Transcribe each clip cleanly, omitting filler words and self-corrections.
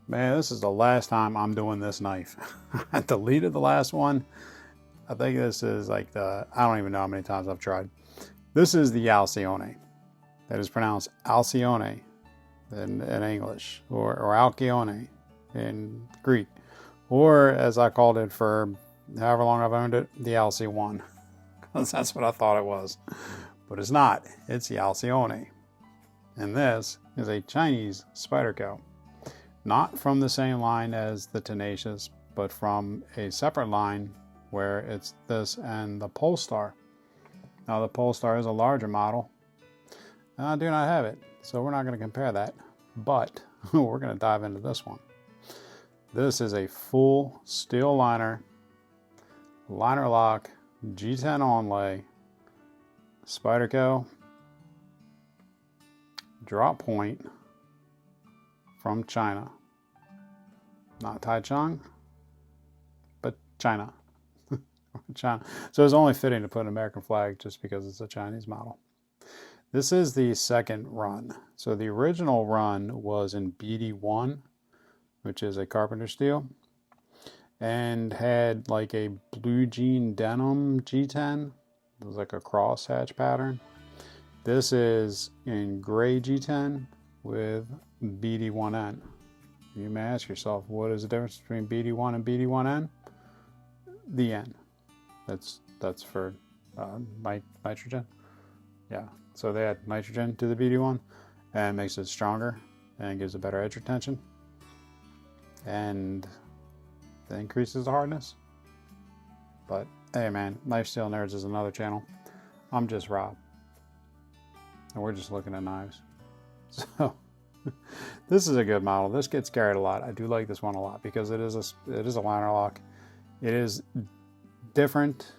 Man, this is the last time I'm doing this knife. I deleted the last one. I think this is like I don't even know how many times I've tried. This is the Alcyone. That is pronounced Alcyone in English, or Alcyone in Greek. Or as I called it for however long I've owned it, the Alcy1. Because that's what I thought it was. But it's not. It's the Alcyone. And this is a Chinese Spyderco. Not from the same line as the Tenacious, but from a separate line where it's this and the Polestar. Now the Polestar is a larger model. I do not have it, so we're not going to compare that. But we're going to dive into this one. This is a full steel liner lock, G10 onlay, Spyderco drop point from China. Not Taichung, but China. China. So it's only fitting to put an American flag just because it's a Chinese model. This is the second run. So the original run was in BD1, which is a carpenter steel, and had like a blue jean denim G10. It was like a crosshatch pattern. This is in gray G10 with BD1N. You may ask yourself, what is the difference between BD1 and BD1N? The N. That's for nitrogen. Yeah, so they add nitrogen to the BD1 and makes it stronger and gives it better edge retention. And that increases the hardness. But hey man, Knife Steel Nerds is another channel. I'm just Rob. And we're just looking at knives. So this is a good model. This gets carried a lot. I do like this one a lot because it is a liner lock. It is different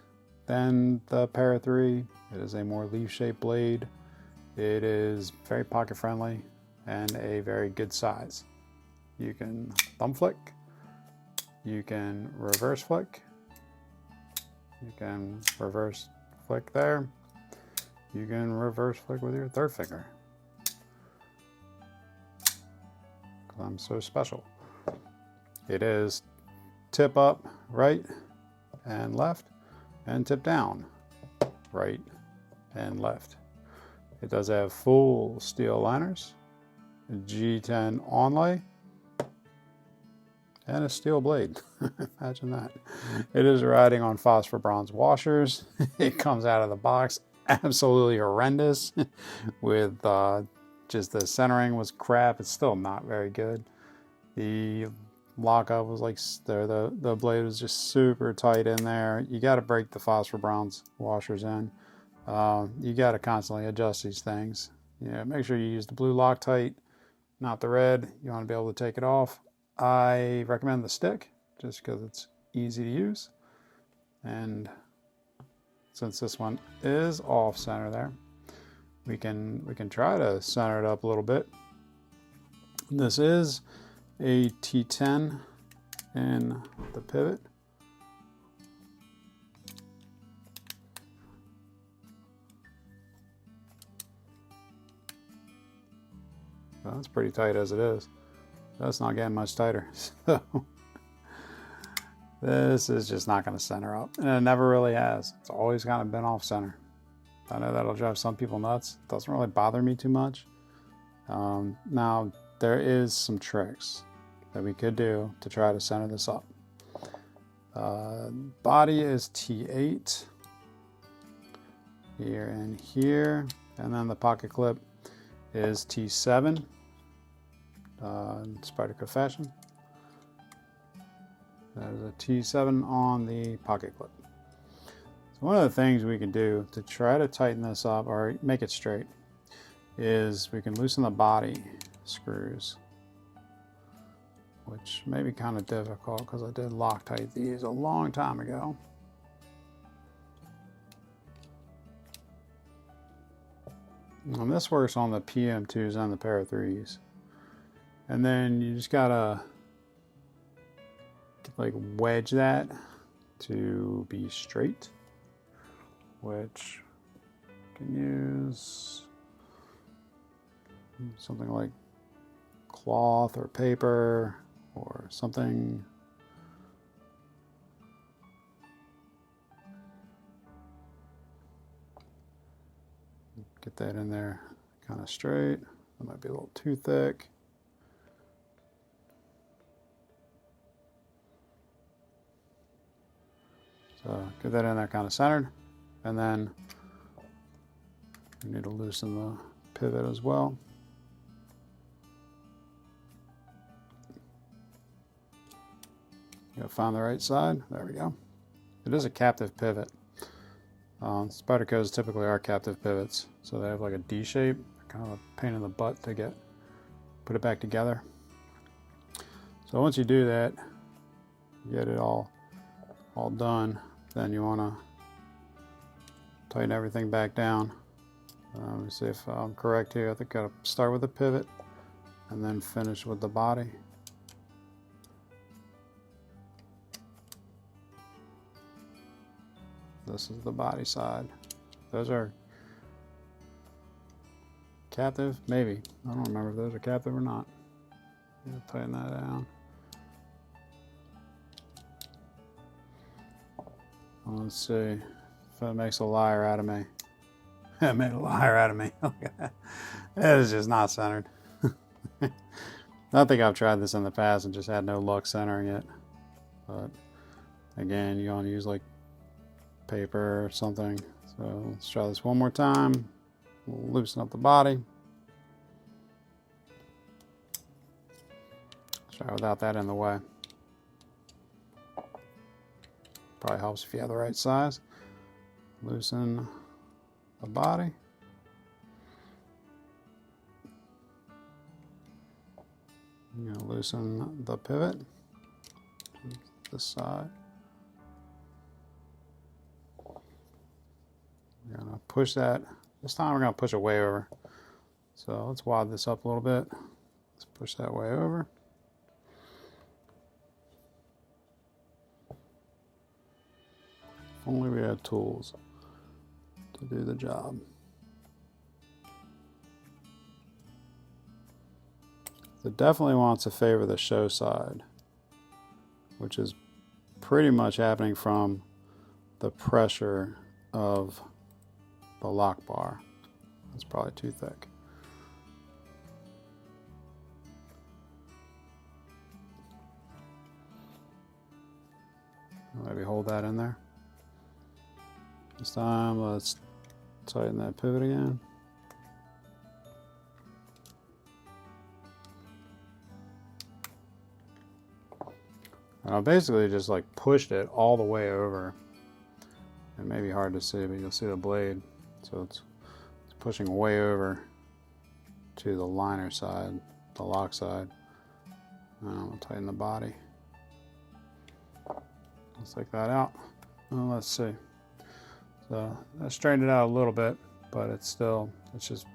than the Para 3. It is a more leaf-shaped blade. It is very pocket friendly and a very good size. You can thumb flick. You can reverse flick. You can reverse flick there. You can reverse flick with your third finger. Because I'm so special. It is tip up right and left, and tip down right and left. It does have full steel liners, G10 onlay, and a steel blade. Imagine that. It is riding on phosphor bronze washers. It comes out of the box absolutely horrendous with just the centering was crap. It's still not very good. The lockup was like the blade was just super tight in there. You got to break the phosphor bronze washers in. You got to constantly adjust these things. Make sure you use the blue Loctite, not the red. You want to be able to take it off. I recommend the stick just because it's easy to use. And since this one is off center there, we can try to center it up a little bit. This is a T10 in the pivot. Well, that's pretty tight as it is. That's not getting much tighter. So this is just not going to center up. And it never really has. It's always kind of been off center. I know that'll drive some people nuts. It doesn't really bother me too much. Now, there is some tricks that we could do to try to center this up. Body is T8 here and here, and then the pocket clip is T7 in Spyderco fashion. That is a T7 on the pocket clip. So one of the things we can do to try to tighten this up or make it straight is we can loosen the body screws, which may be kind of difficult because I did Loctite these a long time ago. And this works on the PM2s and the Para 3s. And then you just gotta like wedge that to be straight, which you can use something like cloth or paper or something. Get that in there kind of straight. That might be a little too thick. So get that in there kind of centered. And then we need to loosen the pivot as well. You gotta find the right side. There we go. It is a captive pivot. Spydercos typically are captive pivots, so they have like a D shape, kind of a pain in the butt to put it back together. So once you do that, you get it all done, then you want to tighten everything back down. Let me see if I'm correct here. I think I gotta start with the pivot and then finish with the body. This is the body side. Those are captive, maybe. I don't remember if those are captive or not. Tighten that down. Let's see if that makes a liar out of me. It made a liar out of me. It is just not centered. I think I've tried this in the past and just had no luck centering it. But again, you want to use like paper or something. So let's try this one more time. We'll loosen up the body. Try without that in the way. Probably helps if you have the right size. Loosen the body. You're going to loosen the pivot. This side. We're going to push that. This time we're going to push it way over. So let's wad this up a little bit. Let's push that way over. If only we had tools to do the job. It definitely wants to favor the show side, which is pretty much happening from the pressure of the lock bar. That's probably too thick. Maybe hold that in there. This time, let's tighten that pivot again. And I basically just like pushed it all the way over. It may be hard to see, but you'll see the blade. So it's pushing way over to the liner side, the lock side. And I'm gonna tighten the body. Let's take that out. Well, let's see. So I straightened it out a little bit, but it's just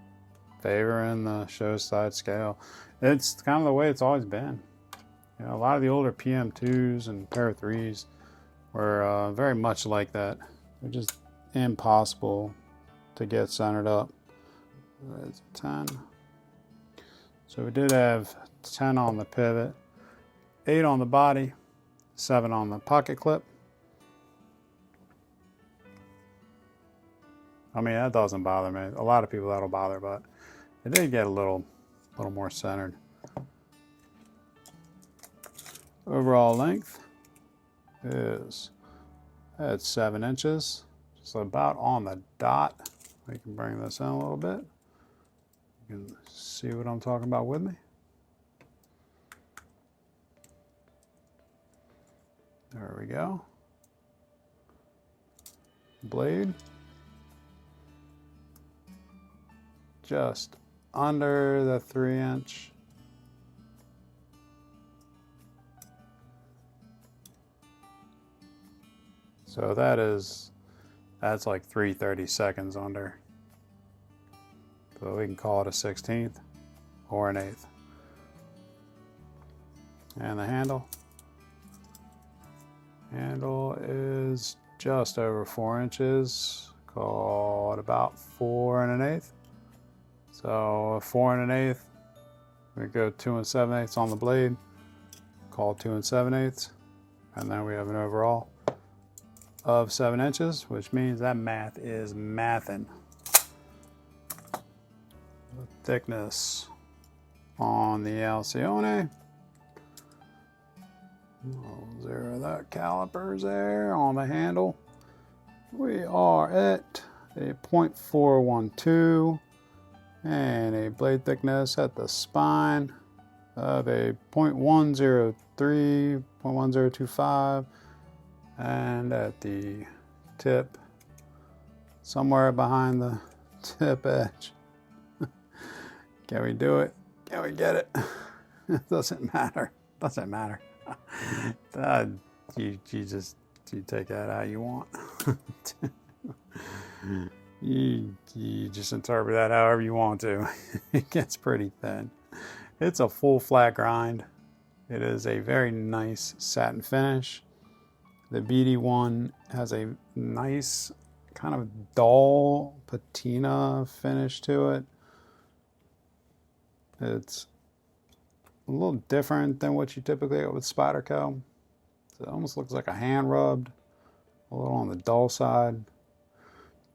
favoring the show side scale. It's kind of the way it's always been. You know, a lot of the older PM2s and Para 3s were very much like that. They're just impossible to get centered up. That's 10. So we did have 10 on the pivot, 8 on the body, 7 on the pocket clip. I mean, that doesn't bother me. A lot of people that'll bother, but it did get a little more centered. Overall length is at 7 inches, just about on the dot. We can bring this in a little bit. You can see what I'm talking about with me. There we go. Blade. Just under the 3-inch. So that's like 3/32 under. So we can call it a 1/16 or an 1/8. And the handle. Handle is just over 4 inches. Call it about 4 1/8. So 4 1/8. We go 2 7/8 on the blade. called 2 7/8, and then we have an overall of 7 inches, which means that math is mathin'. The thickness on the Alcyone. We'll zero that calipers there on the handle. We are at a 0.412 and a blade thickness at the spine of a 0.103, 0.1025, and at the tip, somewhere behind the tip edge. Can we do it? Can we get it? It doesn't matter. Doesn't matter. You take that how you want. you just interpret that however you want to. It gets pretty thin. It's a full flat grind. It is a very nice satin finish. The BD1 has a nice kind of dull patina finish to it. It's a little different than what you typically get with Spyderco. So it almost looks like a hand rubbed, a little on the dull side.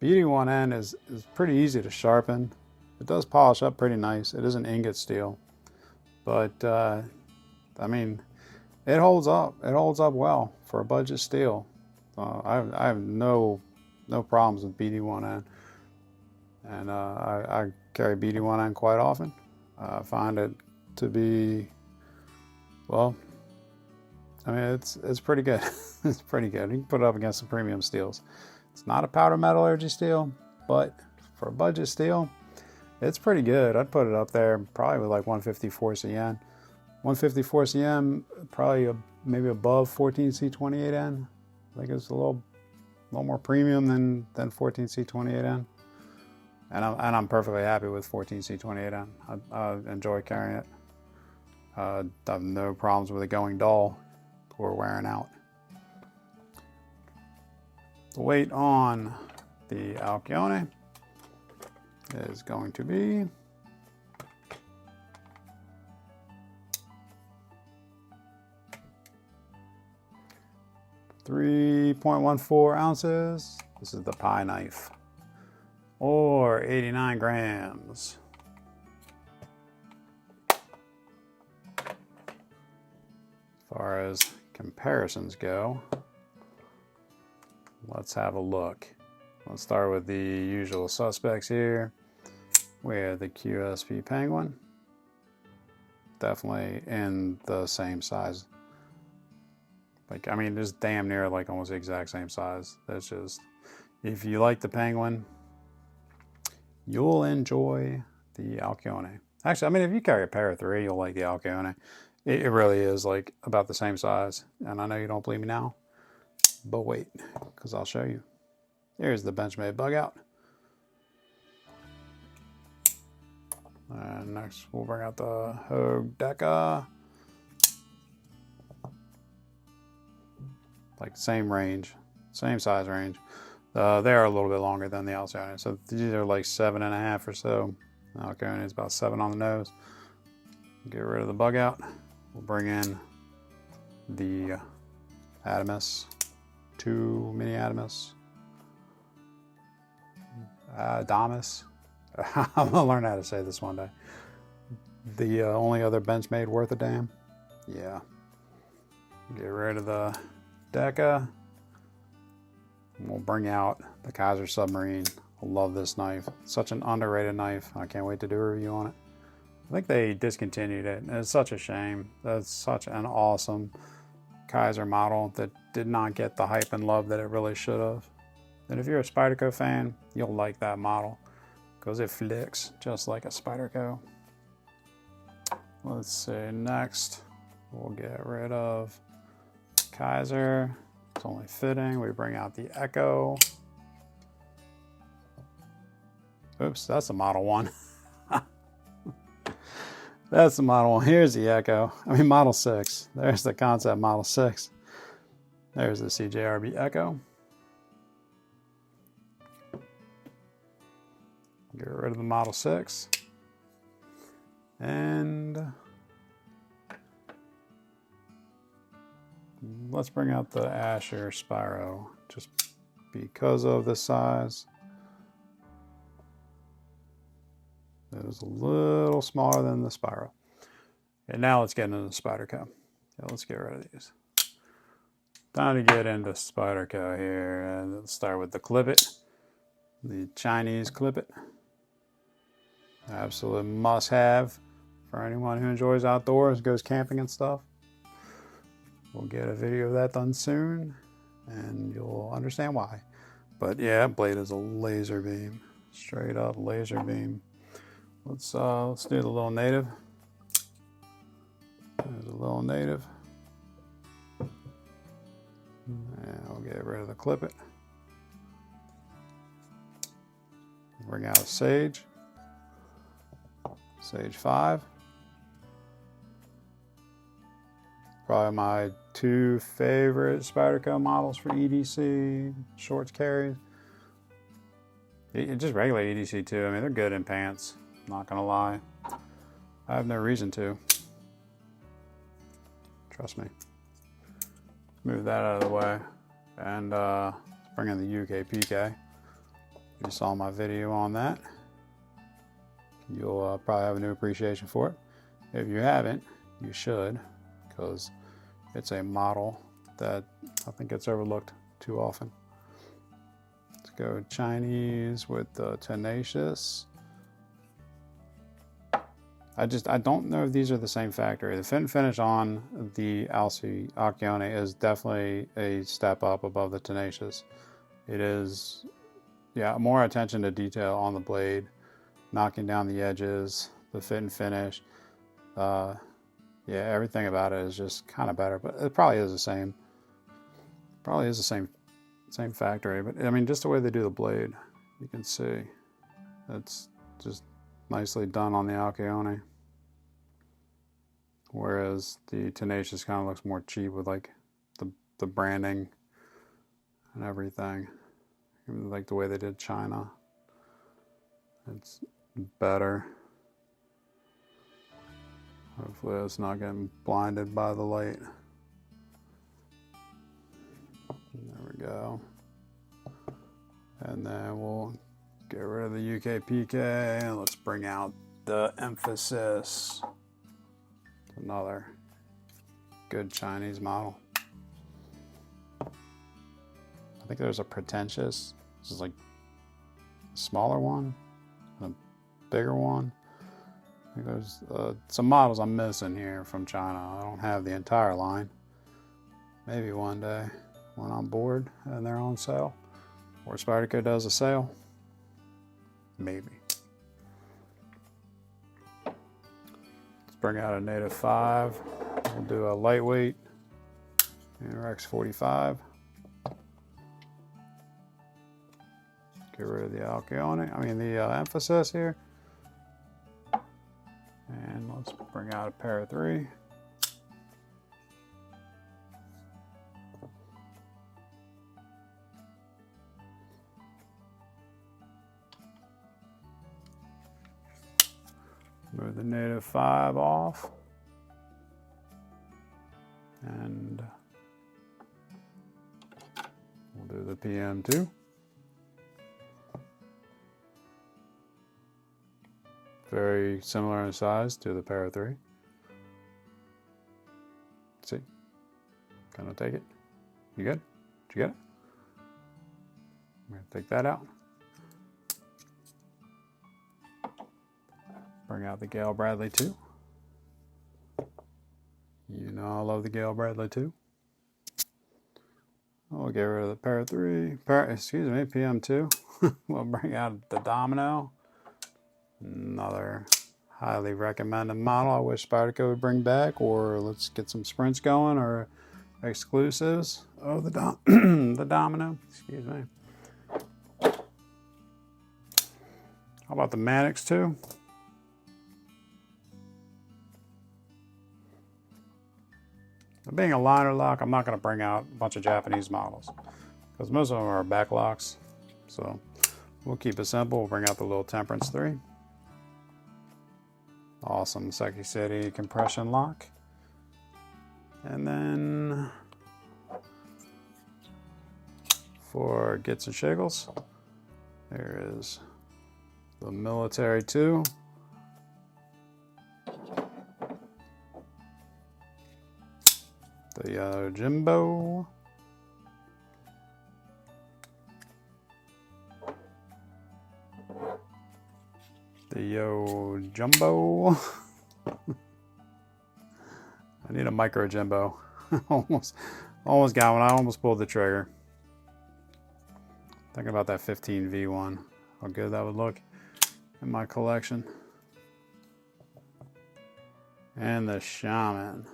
BD1N is pretty easy to sharpen. It does polish up pretty nice. It is an ingot steel, but I mean, it holds up. It holds up well for a budget steel. I have no problems with BD1N, and I carry BD1N quite often. I find it to be, well, I mean, it's pretty good. It's pretty good. You can put it up against some premium steels. It's not a powder metallurgy steel, but for a budget steel, it's pretty good. I'd put it up there probably with like 154 CN. 154 CM, probably maybe above 14C28N. I think it's a little more premium than 14C28N. And I'm perfectly happy with 14C28N. I enjoy carrying it. I have no problems with it going dull or wearing out. The weight on the Alcyone is going to be 3.14 ounces. This is the pie knife, or 89 grams. As far as comparisons go, let's have a look. Let's start with the usual suspects here. We have the QSP Penguin. Definitely in the same size. Like, I mean, it's damn near like almost the exact same size. That's just, if you like the Penguin, you'll enjoy the Alcyone. Actually, I mean, if you carry a pair of 3, you'll like the Alcyone. It really is like about the same size. And I know you don't believe me now, but wait, because I'll show you. Here's the Benchmade bug out. And next we'll bring out the Hogue Deca. Like same range, same size range. They are a little bit longer than the Alcion. So these are like 7.5 or so. The Alcion is about 7 on the nose. Get rid of the bug out. We'll bring in the Adamus, 2 mini Adamus. Adamus. I'm gonna learn how to say this one day. The only other Benchmade worth a damn. Yeah. Get rid of the Deca. We'll bring out the Kaiser Submarine. I love this knife. Such an underrated knife. I can't wait to do a review on it. I think they discontinued it. It's such a shame. That's such an awesome Kaiser model that did not get the hype and love that it really should have. And if you're a Spyderco fan, you'll like that model because it flicks just like a Spyderco. Let's see, next we'll get rid of Kaiser. It's only fitting. We bring out the Echo. Oops, that's the Model 1. That's the Model 1. Here's the Echo. I mean, Model 6. There's the concept Model 6. There's the CJRB Echo. Get rid of the Model 6. let's bring out the Asher Spyro just because of the size. It is a little smaller than the Spyro. And now let's get into the Spyderco. Yeah, let's get rid of these. Time to get into Spyderco here. And let's start with the Clip-It. The Chinese Clip-It. Absolute must-have for anyone who enjoys outdoors, goes camping and stuff. We'll get a video of that done soon, and you'll understand why. But yeah, that blade is a laser beam. Straight up laser beam. Let's do the little native. There's a little native. And we'll get rid of the Clip-It. Bring out a Sage. Sage 5. Probably my 2 favorite Spyderco models for EDC, shorts carries. Just regular EDC too. I mean, they're good in pants. Not gonna lie. I have no reason to. Trust me. Move that out of the way. And bring in the UK PK. You saw my video on that. You'll probably have a new appreciation for it. If you haven't, you should, because it's a model that I think gets overlooked too often. Let's go Chinese with the Tenacious. I don't know if these are the same factory. The fit and finish on the Alcyone is definitely a step up above the Tenacious. It is, yeah, more attention to detail on the blade, knocking down the edges, the fit and finish. Yeah, everything about it is just kind of better, but it probably is the same. Probably is the same factory, but I mean, just the way they do the blade, you can see it's just nicely done on the Alcyone. Whereas the Tenacious kind of looks more cheap with like the branding and everything. Even like the way they did China. It's better. Hopefully it's not getting blinded by the light. There we go. And then we'll get rid of the UK PK and let's bring out the Emphasis. Another good Chinese model. I think there's a Pretentious. This is like a smaller one and a bigger one. I think there's some models I'm missing here from China. I don't have the entire line. Maybe one day when I'm bored and they're on sale, or Spyderco does a sale. Maybe. Let's bring out a Native 5. We'll do a lightweight Rex 45. Get rid of the Alcyone. I mean the Emphasis here. And let's bring out a pair of 3. Move the Native 5 off. And we'll do the PM2. Very similar in size to the pair of 3. See? Gonna take it. You good? Did you get it? I'm gonna take that out. Bring out the Gale Bradley 2. You know I love the Gale Bradley 2. We'll get rid of the pair of 3. PM2. We'll bring out the Domino. Another highly recommended model I wish Spyderco would bring back, or let's get some sprints going, or exclusives. Oh, the Domino. Excuse me. How about the Mannix 2? Being a liner lock, I'm not going to bring out a bunch of Japanese models because most of them are backlocks. So we'll keep it simple. We'll bring out the little Temperance 3. Awesome Seki City compression lock. And then for Gits and Shiggles. There is the military 2. The Jimbo. The Yo Jumbo. I need a micro Jimbo. almost got one. I almost pulled the trigger. Thinking about that 15V1. How good that would look in my collection. And the Shaman.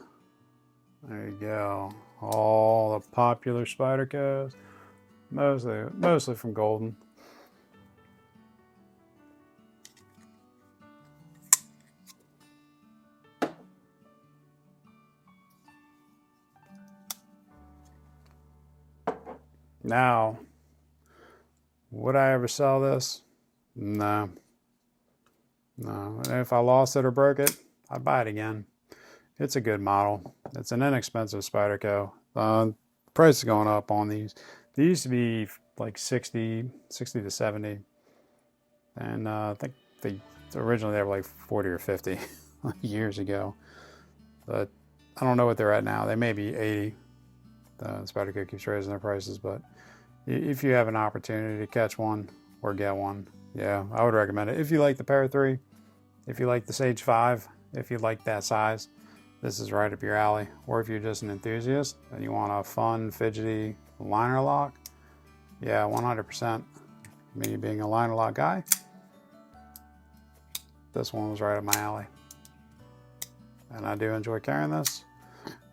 There you go. All the popular Spydercos. Mostly from Golden. Now, would I ever sell this? No. No. And if I lost it or broke it, I'd buy it again. It's a good model. It's an inexpensive Spyderco. Price is going up on these. They used to be like 60 to 70. And I think originally they were like 40 or 50 years ago. But I don't know what they're at now. They may be 80. Spyderco keeps raising their prices, but if you have an opportunity to catch one or get one, yeah, I would recommend it. If you like the Para 3, if you like the Sage 5, if you like that size, this is right up your alley. Or if you're just an enthusiast and you want a fun, fidgety liner lock, yeah, 100%. Me being a liner lock guy, this one was right up my alley. And I do enjoy carrying this.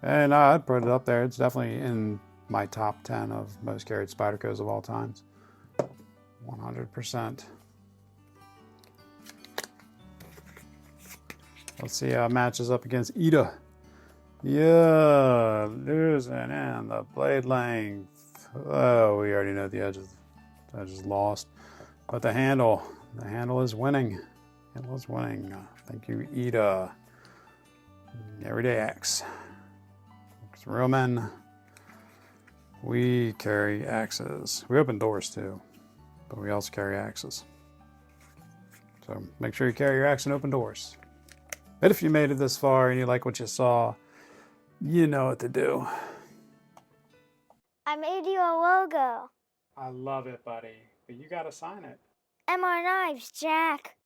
And I'd put it up there. It's definitely in my top 10 of most carried Spydercos of all times. 100%. Let's see how it matches up against Ida. Yeah, losing in the blade length. Oh, we already know the edges. I just lost. But the handle is winning. The handle is winning. Thank you, Ida. Everyday X. Real men, we carry axes. We open doors too, but we also carry axes. So make sure you carry your axe and open doors. But if you made it this far and you like what you saw, you know what to do. I made you a logo. I love it, buddy. But you gotta sign it. MR Knives, Jack.